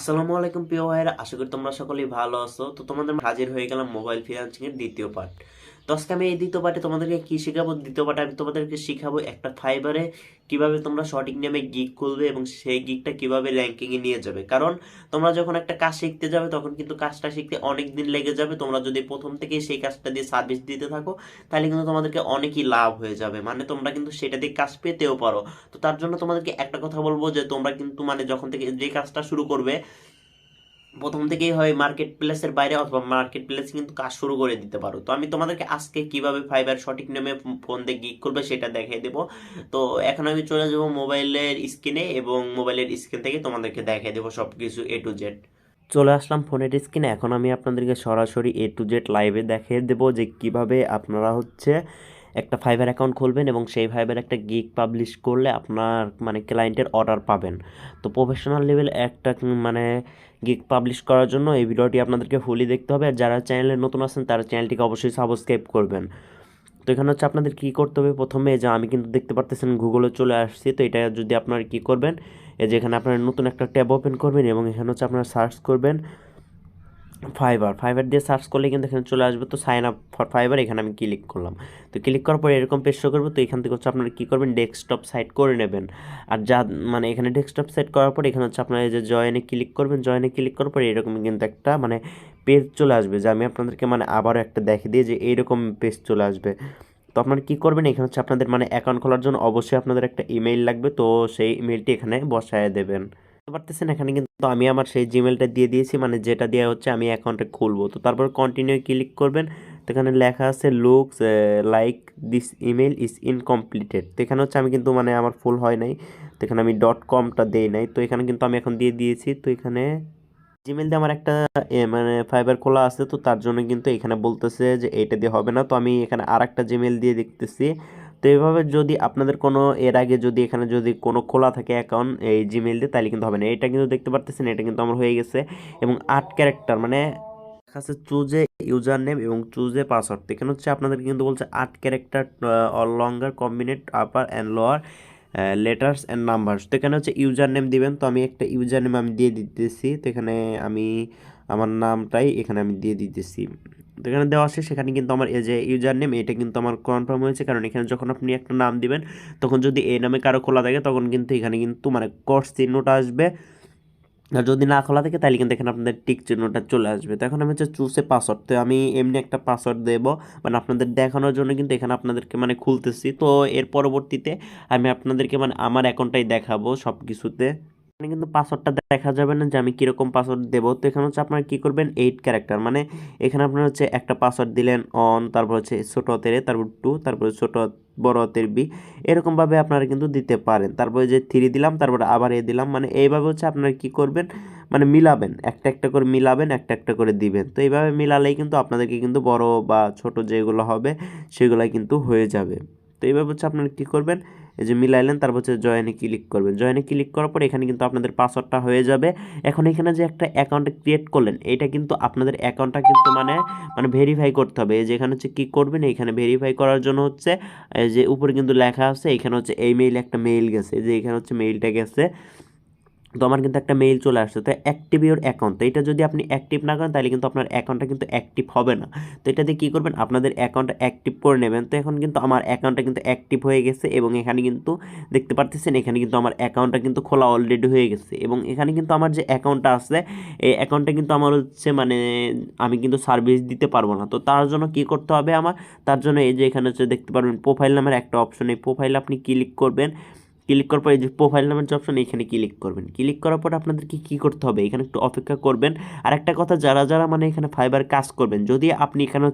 আসসালামু আলাইকুম প্রিয় ভাইয়েরা, আশা করি তোমরা সকলেই ভালো আছো। তো তোমাদের মাঝে হাজির হয়ে গেলাম মোবাইল ফ্রিল্যান্সিং এর দ্বিতীয় পার্ট। তো আজকে আমি এই দ্বিতীয় পার্টে তোমাদেরকে কি শেখাবো, দ্বিতীয় পার্টে আমি তোমাদেরকে শিখাবো একটা ফাইবারে কিভাবে তোমরা সঠিক নিয়মে গিগ খুলবে এবং সেই গিগটা কিভাবে র্যাঙ্কিং এ নিয়ে যাবে। কারণ তোমরা যখন একটা কাজ শিখতে যাবে তখন কিন্তু কাজটা শিখতে অনেক দিন লেগে যাবে। তোমরা যদি প্রথম থেকেই সেই কাজটা দিয়ে সার্ভিস দিতে থাকো তাহলে কিন্তু তোমাদেরকে অনেকই লাভ হয়ে যাবে, মানে তোমরা কিন্তু সেটা দিয়ে কাজ পেতেও পারো। তো তার জন্য তোমাদেরকে একটা কথা বলবো যে তোমরা কিন্তু মানে যখন থেকে যে কাজটা শুরু করবে প্রথম থেকেই হয় মার্কেট প্লেসের বাইরে অথবা মার্কেট প্লেসে কিন্তু কাজ শুরু করে দিতে পারো। তো আমি তোমাদেরকে আজকে কিভাবে ফাইবার সঠিক নিয়মে ফোন দিয়ে গিগ করবে সেটা দেখিয়ে দেবো। তো এখন আমি চলে যাবো মোবাইলের স্ক্রিনে এবং মোবাইলের স্ক্রিন থেকে তোমাদেরকে দেখিয়ে দেবো সব কিছু এ টু জেড। চলে আসলাম ফোনের স্ক্রিনে। এখন আমি আপনাদেরকে সরাসরি এ টু জেড লাইভে দেখিয়ে দেবো যে কিভাবে আপনারা একটা ফাইবার অ্যাকাউন্ট খুলবেন এবং সেই ফাইবার একটা গিগ পাবলিশ করলে আপনার মানে ক্লায়েন্টের অর্ডার পাবেন। তো প্রফেশনাল লেভেল একটা মানে গিগ পাবলিশ করার জন্য এই ভিডিওটি আপনাদেরকে ফুলি দেখতে হবে। আর যারা চ্যানেলে নতুন আছেন তারা চ্যানেলটিকে অবশ্যই সাবস্ক্রাইব করবেন। তো এখানে আপনাদের কী করতে হবে, প্রথমে যে আমি কিন্তু দেখতে পারতেছেন গুগলে চলে আসছি। তো এটা যদি আপনারা কী করবেন, এই যে এখানে আপনারা নতুন একটা ট্যাব ওপেন করবেন এবং এখানে আপনারা সার্চ করবেন ফাইবার দিয়ে সার্চ করলে কিন্তু এখানে চলে আসবে। তো সাইন আপ ফর ফাইবার এখানে আমি ক্লিক করলাম। তো ক্লিক করার পরে এরকম পেজ শো করবে। তো এখান থেকে আপনারা কী করবেন, ডেস্কটপ সাইট করে নেবেন। আর যা মানে এখানে ডেস্কটপ সেট করার পরে এখানে আপনারা এই যে জয়েনে ক্লিক করবেন। জয়েনে ক্লিক করার পরে এরকম কিন্তু একটা মানে পেজ চলে আসবে, যে আমি আপনাদেরকে মানে আবারও একটা দেখে দিয়ে যে এইরকম পেজ চলে আসবে। তো আপনারা কী করবেন, এখানে আপনাদের মানে অ্যাকাউন্ট খোলার জন্য অবশ্যই আপনাদের একটা ইমেইল লাগবে। তো সেই ইমেইলটি এখানে বসায় দেবেন। বুঝতে পারতেছেন, এখানে কিন্তু আমি আমার সেই জিমেলটা দিয়ে দিয়েছি, মানে যেটা দিয়ে আমি অ্যাকাউন্টে খুলবো। তো তারপর কন্টিনিউ ক্লিক করবেন। তো এখানে লেখা আছে looks like this email is incompleted. তো এখানে আমি কিন্তু মানে আমার ফুল হয় নাই। তো এখানে আমি .comটা দেই নাই। তো এখানে কিন্তু আমি এখন দিয়ে দিয়েছি। তো এখানে জিমেল দিয়ে আমার একটা মানে ফাইবার খোলা আছে। তো তার জন্য কিন্তু এখানে বলতেছে যে এইটা দিয়ে হবে না। তো আমি এখানে আর একটা জিমেল দিয়ে দেখতেছি। তো এইভাবে যদি আপনাদের কোনো এর আগে যদি এখানে যদি কোনো খোলা থাকে অ্যাকাউন্ট এই জিমেল দিয়ে তাহলে কিন্তু হবে না। এটা কিন্তু দেখতে পারতেছেন, এটা কিন্তু আমার হয়ে গেছে এবং 8 ক্যারেক্টার মানে আছে চুজে ইউজার নেম এবং চুজে পাসওয়ার্ড। এখানে আপনাদের কিন্তু বলছে 8 character or longer combine upper and lower letters and numbers. তো এখানে ইউজার নেম দিবেন। তো আমি একটা ইউজার নেম আমি দিয়ে দিতেছি। তো এখানে আমি আমার নামটাই এখানে আমি দিয়ে দিতেছি। তো এখানে দেওয়া আছে, সেখানে কিন্তু আমার এই যে ইউজার নেম এটা কিন্তু আমার কনফার্ম হয়েছে, কারণ এখানে যখন আপনি একটা নাম দিবেন তখন যদি এই নামে কারো খোলা থাকে তখন কিন্তু এখানে কিন্তু মানে ক্রস চিহ্নটা আসবে। আর যদি না খোলা থাকে তাহলে কিন্তু এখানে আপনাদের টিক চিহ্নটা চলে আসবে। তো এখন আমি চুজে পাসওয়ার্ড। তো আমি এমনি একটা পাসওয়ার্ড দেবো মানে আপনাদের দেখানোর জন্য, কিন্তু এখানে আপনাদেরকে মানে খুলতেছি। তো এর পরবর্তীতে আমি আপনাদেরকে মানে আমার অ্যাকাউন্টটাই দেখাবো সব কিছুতে। এখানে কিন্তু পাসওয়ার্ডটা দেখা যাবে না যে আমি কীরকম পাসওয়ার্ড দেবো। তো এখানে আপনারা কী করবেন, 8 ক্যারেক্টার মানে এখানে আপনার একটা পাসওয়ার্ড দিলেন অন, তারপর ছোটো হাতের এ, তারপর 2, তারপরে ছোটো বড় হাতের বি, এরকমভাবে আপনারা কিন্তু দিতে পারেন। তারপরে যে 3 দিলাম, তারপরে আবার এ দিলাম, মানে এইভাবে আপনারা কী করবেন মানে মিলাবেন, একটা একটা করে মিলাবেন, একটা একটা করে দিবেন। তো এইভাবে মিলালেই কিন্তু আপনাদেরকে কিন্তু বড় বা ছোট যেগুলো হবে সেগুলো কিন্তু হয়ে যাবে। তো এইভাবে আপনারা কী করবেন, এই যে মিলাইলেন, তারপর জয়েনে ক্লিক করবেন। জয়েনে ক্লিক করার পর এখানে কিন্তু আপনাদের পাসওয়ার্ডটা হয়ে যাবে। এখন এখানে যে একটা অ্যাকাউন্ট ক্রিয়েট করলেন এটা কিন্তু আপনাদের অ্যাকাউন্টটা কিন্তু মানে মানে ভেরিফাই করতে হবে। এই যে এখানে কী করবেন, এখানে ভেরিফাই করার জন্য এই যে উপরে কিন্তু লেখা আছে, এখানে এই মেইল একটা মেইল গেছে, যে এখানে মেইলটা গেছে। তো আমার কিন্তু একটা মেইল চলে আসছে, তো অ্যাক্টিভ ইউর অ্যাকাউন্ট। তো এটা যদি আপনি অ্যাক্টিভ না করেন তাহলে কিন্তু আপনার অ্যাকাউন্টটা কিন্তু অ্যাক্টিভ হবে না। তো এটা দিয়ে কী করবেন, আপনাদের অ্যাকাউন্টটা অ্যাক্টিভ করে নেবেন। তো এখন কিন্তু আমার অ্যাকাউন্টটা কিন্তু অ্যাক্টিভ হয়ে গেছে এবং এখানে কিন্তু দেখতে পারতেছেন এখানে কিন্তু আমার অ্যাকাউন্টটা কিন্তু খোলা অলরেডি হয়ে গেছে। এবং এখানে কিন্তু আমার যে অ্যাকাউন্টটা আছে এই অ্যাকাউন্টটা কিন্তু আমার মানে আমি কিন্তু সার্ভিস দিতে পারবো না। তো তার জন্য কী করতে হবে আমার, তার জন্য এই যে এখানে দেখতে পারবেন প্রোফাইল নামের একটা অপশন, এই প্রোফাইলে আপনি ক্লিক করবেন। ক্লিক করার পর এই যে প্রোফাইল নামের যে অপশন এখানে ক্লিক করবেন। ক্লিক করার পর আপনাদেরকে কী করতে হবে, এখানে একটু অপেক্ষা করবেন। আর একটা কথা, যারা যারা মানে এখানে ফাইবার কাজ করবেন, যদি আপনি এখানে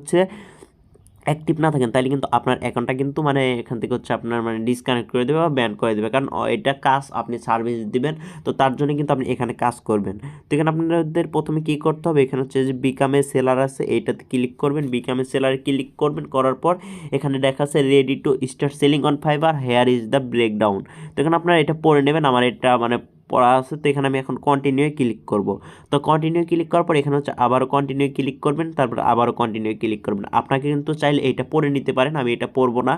অ্যাক্টিভ না থাকেন তাহলে কিন্তু আপনার অ্যাকাউন্টটা কিন্তু মানে এখান থেকে আপনার মানে ডিসকানেক্ট করে দেবে বা ব্যান করে দেবে, কারণ এটা কাজ আপনি সার্ভিস দিবেন। তো তার জন্য কিন্তু আপনি এখানে কাজ করবেন। তো এখানে আপনাদের প্রথমে কী করতে হবে, এখানে যে বিকামে সেলার আছে এইটাতে ক্লিক করবেন। বিকামে সেলারে ক্লিক করবেন, করার পর এখানে দেখা আছে ready to start selling on fibre, hair is the breakdown. তো এখানে আপনারা এটা পড়ে নেবেন, আমার এটা মানে পড়া আছে। তো এখানে আমি এখন কন্টিনিউ ক্লিক করব। তো কন্টিনিউ ক্লিক করার পর এখানে আবারও কন্টিনিউ ক্লিক করবেন, তারপর আবারও কন্টিনিউ ক্লিক করবেন। আপনাকে কিন্তু চাইলে এইটা পড়ে নিতে পারেন, আমি এটা পড়বো না।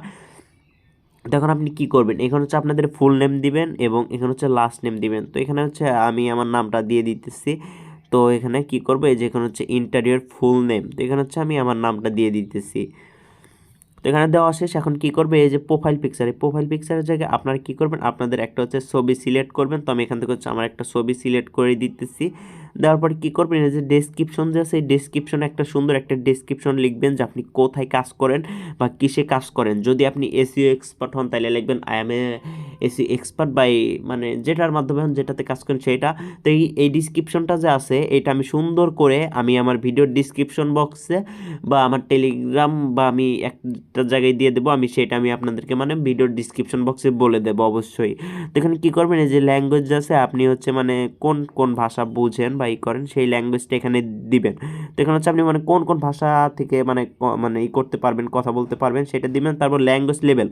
তখন আপনি কি করবেন, এখানে হচ্ছে আপনাদের ফুল নেম দিবেন এবং এখানে হচ্ছে লাস্ট নেম দিবেন। তো এখানে হচ্ছে আমি আমার নামটা দিয়ে দিতেছি। তো এখানে কি করবো, এই যে এখানে হচ্ছে ইন্টারিয়র ফুল নেম, তো এখানে হচ্ছে আমি আমার নামটা দিয়ে দিতেছি। তো এখানে দেওয়া শেষ। এখন কি করবে, এই যে প্রোফাইল পিকচার, এই প্রোফাইল পিকচারের জায়গায় আপনারা কি করবেন, আপনাদের একটা হচ্ছে ছবি সিলেক্ট করবেন। তো আমি এখান থেকে হচ্ছে আমার একটা ছবি সিলেক্ট করে দিতেছি। দেওয়ার পরে কী করবেন, এই যে ডেসক্রিপশন যে আছে, এই ডেসক্রিপশনে একটা সুন্দর একটা ডেসক্রিপশন লিখবেন যে আপনি কোথায় কাজ করেন বা কিসে কাজ করেন। যদি আপনি এসইও এক্সপার্ট হন তাহলে লিখবেন I am a SEO expert by, মানে যেটার মাধ্যমে হন, যেটাতে কাজ করেন সেটা। তো এই ডিসক্রিপশনটা যে আছে এটা আমি সুন্দর করে আমি আমার ভিডিওর ডিসক্রিপশন বক্সে বা আমার টেলিগ্রাম বা আমি একটা জায়গায় দিয়ে দেবো, আমি সেটা আমি আপনাদেরকে মানে ভিডিওর ডিসক্রিপশন বক্সে বলে দেবো অবশ্যই। তো এখানে কী করবেন, এই যে ল্যাঙ্গুয়েজ আছে আপনি হচ্ছে মানে কোন কোন ভাষা বুঝেন বা ই করেন সেই ল্যাঙ্গুয়েজটা এখানে দিবেন। তো এখানে হচ্ছে আপনি মানে কোন কোন ভাষা থেকে মানে মানে ই করতে পারবেন, কথা বলতে পারবেন সেটা দিবেন। তারপর ল্যাঙ্গুয়েজ লেভেল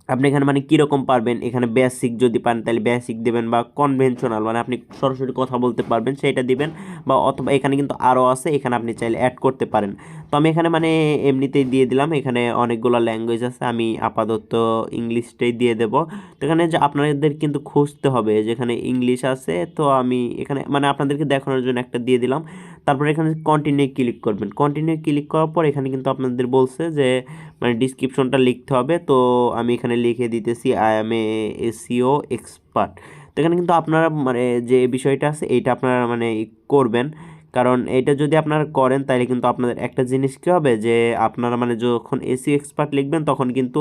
আপনি এখানে মানে কীরকম পারবেন, এখানে বেসিক যদি পান তাহলে বেসিক দেবেন, বা কনভেনশনাল মানে আপনি সরাসরি কথা বলতে পারবেন সেইটা দিবেন, বা অথবা এখানে কিন্তু আরও আছে, এখানে আপনি চাইলে অ্যাড করতে পারেন। তো আমি এখানে মানে এমনিতেই দিয়ে দিলাম, এখানে অনেকগুলো ল্যাঙ্গুয়েজ আছে, আমি আপাতত ইংলিশটাই দিয়ে দেব। তো এখানে যে আপনাদের কিন্তু খুঁজতে হবে, যেখানে ইংলিশ আছে, তো আমি এখানে মানে আপনাদেরকে দেখানোর জন্য একটা দিয়ে দিলাম। তারপর এখানে কন্টিনিউ ক্লিক করবেন। কন্টিনিউ ক্লিক করার পর এখানে কিন্তু আপনাদের বলছে যে মানে ডিসক্রিপশনটা লিখতে হবে। তো আমি এখানে লিখে দিতেছি I am a SEO expert. তো এখানে কিন্তু আপনারা মানে যে বিষয়টা আছে এইটা আপনারা মানে করবেন, কারণ এটা যদি আপনারা করেন তাহলে কিন্তু আপনাদের একটা জিনিস কী হবে, যে আপনারা মানে যখন এসইও এক্সপার্ট লিখবেন তখন কিন্তু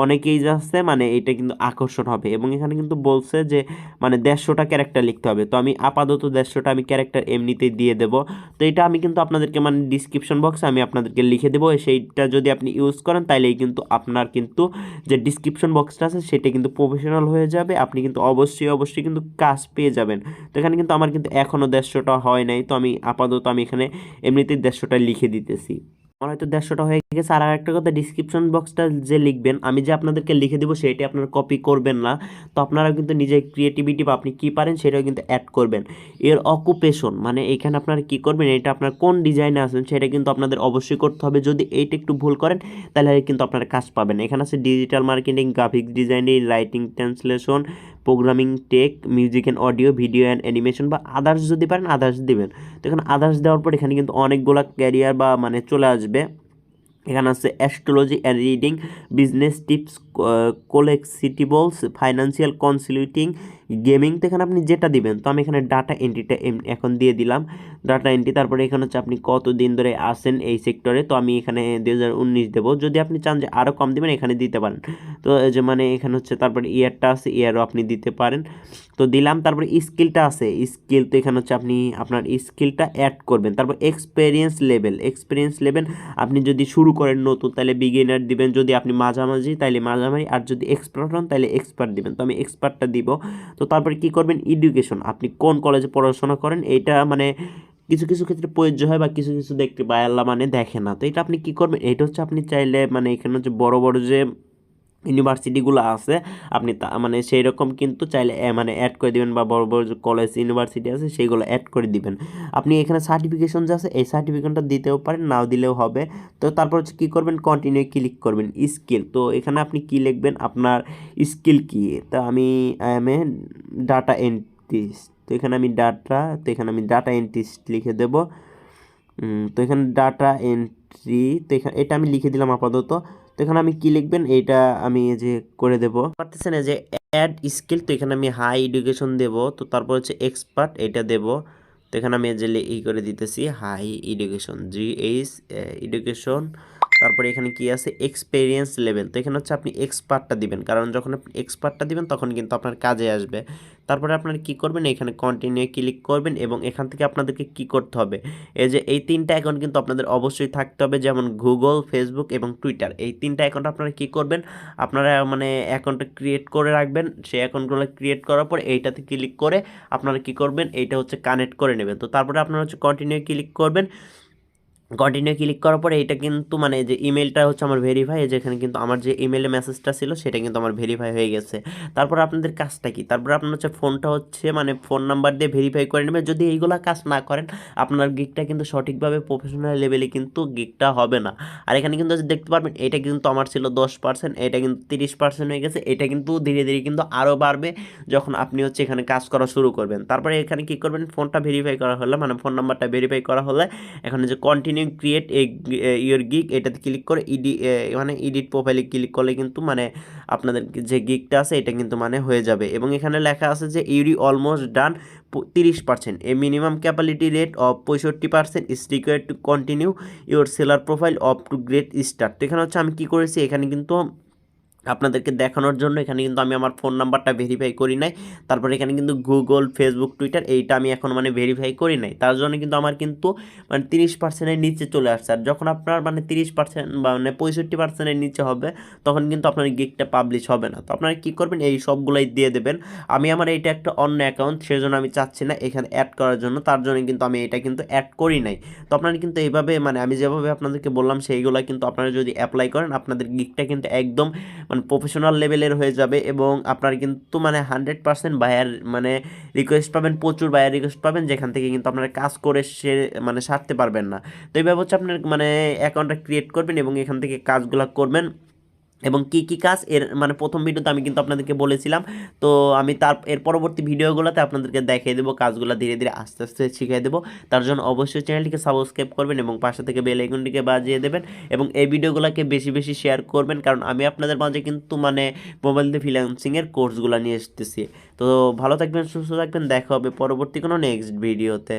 অনেকেই যাচ্ছে মানে এটা কিন্তু আকর্ষণ হবে। এবং এখানে কিন্তু বলছে যে মানে 150টা ক্যারেক্টার লিখতে হবে। তো আমি আপাতত 150টা আমি ক্যারেক্টার এমনিতেই দিয়ে দেবো। তো এটা আমি কিন্তু আপনাদেরকে মানে ডিসক্রিপশন বক্সে আমি আপনাদেরকে লিখে দেবো, সেইটা যদি আপনি ইউজ করেন তাইলেই কিন্তু আপনার কিন্তু যে ডিসক্রিপশন বক্সটা আছে সেটা কিন্তু প্রফেশনাল হয়ে যাবে, আপনি কিন্তু অবশ্যই অবশ্যই কিন্তু কাজ পেয়ে যাবেন। তো এখানে কিন্তু আমার কিন্তু এখনও 150টা হয় নাই, তো আমি আপাতত আমি এখানে এমনিতেই 150টা লিখে দিতেছি। আমার হয়তো 150টা হয়ে গেছে। আর একটা কথা, ডিসক্রিপশন বক্সটা যে লিখবেন আমি যে আপনাদেরকে লিখে দেবো সেইটা আপনারা কপি করবেন না। তো আপনারা কিন্তু নিজের ক্রিয়েটিভিটি বা আপনি কী পারেন সেটাও কিন্তু অ্যাড করবেন। এর অকুপেশন মানে এখানে আপনারা কী করবেন, এটা আপনার কোন ডিজাইনে আছেন সেটা কিন্তু আপনাদের অবশ্যই করতে হবে। যদি এইটা একটু ভুল করেন তাহলে কিন্তু আপনারা কাজ পাবেন। এখানে আছে digital marketing, graphics designing, writing, translation, programming, tech, music and audio, video and animation, বা আদার্স যদি পারেন আদার্স দিবেন। তো এখানে আদার্স দেওয়ার পর এখানে কিন্তু অনেকগুলো ক্যারিয়ার বা মানে চলে আসবে। এখানে আছে astrology and reading, business tips, collectibles, financial consulting, gaming. তো এখানে আপনি যেটা দিবেন, তো আমি এখানে ডাটা এন্ট্রিটা এখন দিয়ে দিলাম, ডাটা এন্ট্রি। তারপরে এখানে হচ্ছে আপনি কতদিন ধরে আসেন এই সেক্টরে, তো আমি এখানে 2019 দেবো। যদি আপনি চান যে আরও কম দেবেন এখানে দিতে পারেন। তো এই যে মানে এখানে হচ্ছে তারপরে ইয়ারটা আছে, ইয়ারও আপনি দিতে পারেন। তো দিলাম। তারপরে স্কিলটা আছে, স্কিল, তো এখানে হচ্ছে আপনি আপনার স্কিলটা অ্যাড করবেন। তারপর এক্সপেরিয়েন্স লেভেল, এক্সপিরিয়েন্স লেভেল আপনি যদি শুরু করেন নতুন তাহলে বিগিনার দিবেন, যদি আপনি মাঝামাঝি তাহলে মাঝামাঝি, আর যদি এক্সপার্ট হন তাহলে এক্সপার্ট দিবেন। তো আমি এক্সপার্টটা দিব। তো তারপরে কি করবেন, এডুকেশন, আপনি কোন কলেজে পড়াশোনা করেন এইটা মানে কিছু কিছু ক্ষেত্রে প্রযোজ্য হয়, বা কিছু কিছু দেখতে পায় আল্লাহ মানে দেখে না। তো এটা আপনি কি করবেন, এটা হচ্ছে আপনি চাইলে মানে এখানে হচ্ছে বড় বড় যে ইউনিভার্সিটিগুলো আছে আপনি তা মানে সেই রকম কিন্তু চাইলে মানে অ্যাড করে দিবেন, বা বড় বড় যে কলেজ ইউনিভার্সিটি আছে সেইগুলো অ্যাড করে দিবেন। আপনি এখানে সার্টিফিকেশন যে আছে এই সার্টিফিকেশনটা দিতেও পারেন, নাও দিলেও হবে। তো তারপর হচ্ছে কী করবেন, কন্টিনিউ ক্লিক করবেন। স্কিল, তো এখানে আপনি কী লিখবেন, আপনার স্কিল কী। তো আমি আই এম এ ডাটা এন্ট্রিস্ট, তো এখানে আমি ডাটা, তো এখানে আমি ডাটা এন্ট্রিস্ট লিখে দেবো। তো এখানে ডাটা এন্ট্রি, তো এখানে এটা আমি লিখে দিলাম আপাতত। তো এখানে আমি কি লিখবেন এইটা আমি এই যে করে দেবো, পারতেছেন এই যে অ্যাড স্কিল, তো এখানে আমি হাই এডুকেশন দেব। তো তারপর হচ্ছে এক্সপার্ট এটা দেব। তো এখানে আমি এই যে ই করে দিতেছি হাই এডুকেশন, GH এডুকেশন। তারপরে এখানে কি আছে, এক্সপেরিয়েন্স লেভেল, তো এখানে হচ্ছে আপনি এক্সপার্টটা দিবেন, কারণ যখন আপনি এক্সপার্টটা দিবেন তখন কিন্তু আপনার কাজে আসবে। তারপরে আপনারা কি করবেন, এখানে কন্টিনিউ ক্লিক করবেন, এবং এখান থেকে আপনাদেরকে কি করতে হবে, এই যে এই তিনটা অ্যাকাউন্ট কিন্তু আপনাদের অবশ্যই থাকতে হবে, যেমন গুগল, ফেসবুক এবং টুইটার। এই তিনটা অ্যাকাউন্ট আপনারা কি করবেন, আপনারা মানে অ্যাকাউন্টটা ক্রিয়েট করে রাখবেন। সেই অ্যাকাউন্টগুলো ক্রিয়েট করার পর এইটাতে ক্লিক করে আপনারা কি করবেন, এইটা হচ্ছে কানেক্ট করে নেবেন। তো তারপরে আপনারা হচ্ছে কন্টিনিউ ক্লিক করবেন। কন্টিনিউ ক্লিক করার পরে এটা কিন্তু মানে যে ইমেলটা হচ্ছে আমার ভেরিফাই, যেখানে কিন্তু আমার যে ইমেলে মেসেজটা ছিল সেটা কিন্তু আমার ভেরিফাই হয়ে গেছে। তারপর আপনাদের কাজটা কি, তারপর আপনার হচ্ছে ফোনটা হচ্ছে মানে ফোন নাম্বার দিয়ে ভেরিফাই করে নেবেন। যদি এইগুলা কাজ না করেন আপনার গিগটা কিন্তু সঠিকভাবে প্রফেশনাল লেভেলে কিন্তু গিগটা হবে না। আর এখানে কিন্তু দেখতে পারবেন এটা কিন্তু আমার ছিল 10%, এটা কিন্তু 30% হয়ে গেছে। এটা কিন্তু ধীরে ধীরে কিন্তু আরও বাড়বে যখন আপনি হচ্ছে এখানে কাজ করা শুরু করবেন। তারপরে এখানে কি করবেন, ফোনটা ভেরিফাই করা হলে মানে ফোন নাম্বারটা ভেরিফাই করা হলে এখানে যে continue create a your gig এটাতে ক্লিক করে মানে এডিট প্রোফাইলে ক্লিক করলে কিন্তু মানে আপনাদের যে গিগটা আছে এটা কিন্তু মানে হয়ে যাবে। এবং এখানে লেখা আছে যে you're almost done 30%, a minimum capability rate of 65% is required to continue your seller profile off to great start. তো এখানে হচ্ছে আমি কী করেছি, এখানে কিন্তু আপনাদেরকে দেখানোর জন্য এখানে কিন্তু আমি আমার ফোন নাম্বারটা ভেরিফাই করি নাই। তারপরে এখানে কিন্তু গুগল, ফেসবুক, টুইটার এইটা আমি এখন মানে ভেরিফাই করি নাই, তার জন্য কিন্তু আমার কিন্তু মানে 30%-এর নিচে চলে আসছে। আর যখন আপনার মানে 30% বা মানে 65%-এর নিচে হবে তখন কিন্তু আপনার গিগটা পাবলিশ হবে না। তো আপনারা কী করবেন, এই সবগুলাই দিয়ে দেবেন। আমি আমার এইটা একটা অন্য অ্যাকাউন্ট, সেজন্য আমি চাচ্ছি না এখানে অ্যাড করার জন্য, তার জন্য কিন্তু আমি এটা কিন্তু অ্যাড করি নাই। তো আপনারা কিন্তু এইভাবে মানে আমি যেভাবে আপনাদেরকে বললাম সেইগুলো কিন্তু আপনারা যদি অ্যাপ্লাই করেন আপনাদের গিগটা কিন্তু একদম মানে প্রফেশনাল লেভেলের হয়ে যাবে। এবং আপনার কিন্তু মানে 100% বায়ার মানে রিকোয়েস্ট পাবেন, প্রচুর বায়ার রিকোয়েস্ট পাবেন, যেখান থেকে কিন্তু আপনারা কাজ করে সে মানে সারতে পারবেন না। তো এইভাবে হচ্ছে আপনার মানে অ্যাকাউন্টটা ক্রিয়েট করবেন এবং এখান থেকে কাজগুলো করবেন। এবং কী কী কাজ এর মানে প্রথম ভিডিওতে আমি কিন্তু আপনাদেরকে বলেছিলাম। তো আমি এর পরবর্তী ভিডিওগুলোতে আপনাদেরকে দেখিয়ে দেবো কাজগুলো, ধীরে ধীরে আস্তে আস্তে শিখিয়ে দেবো। তার জন্য অবশ্যই চ্যানেলটিকে সাবস্ক্রাইব করবেন এবং পাশে থেকে বেল আইকনটিকে বাজিয়ে দেবেন এবং এই ভিডিওগুলোকে বেশি বেশি শেয়ার করবেন, কারণ আমি আপনাদের মাঝে কিন্তু মানে মোবাইল দিয়ে ফ্রিল্যান্সিংয়ের কোর্সগুলো নিয়ে এসতেছি। তো ভালো থাকবেন, সুস্থ থাকবেন, দেখা হবে পরবর্তী কোনো নেক্সট ভিডিওতে।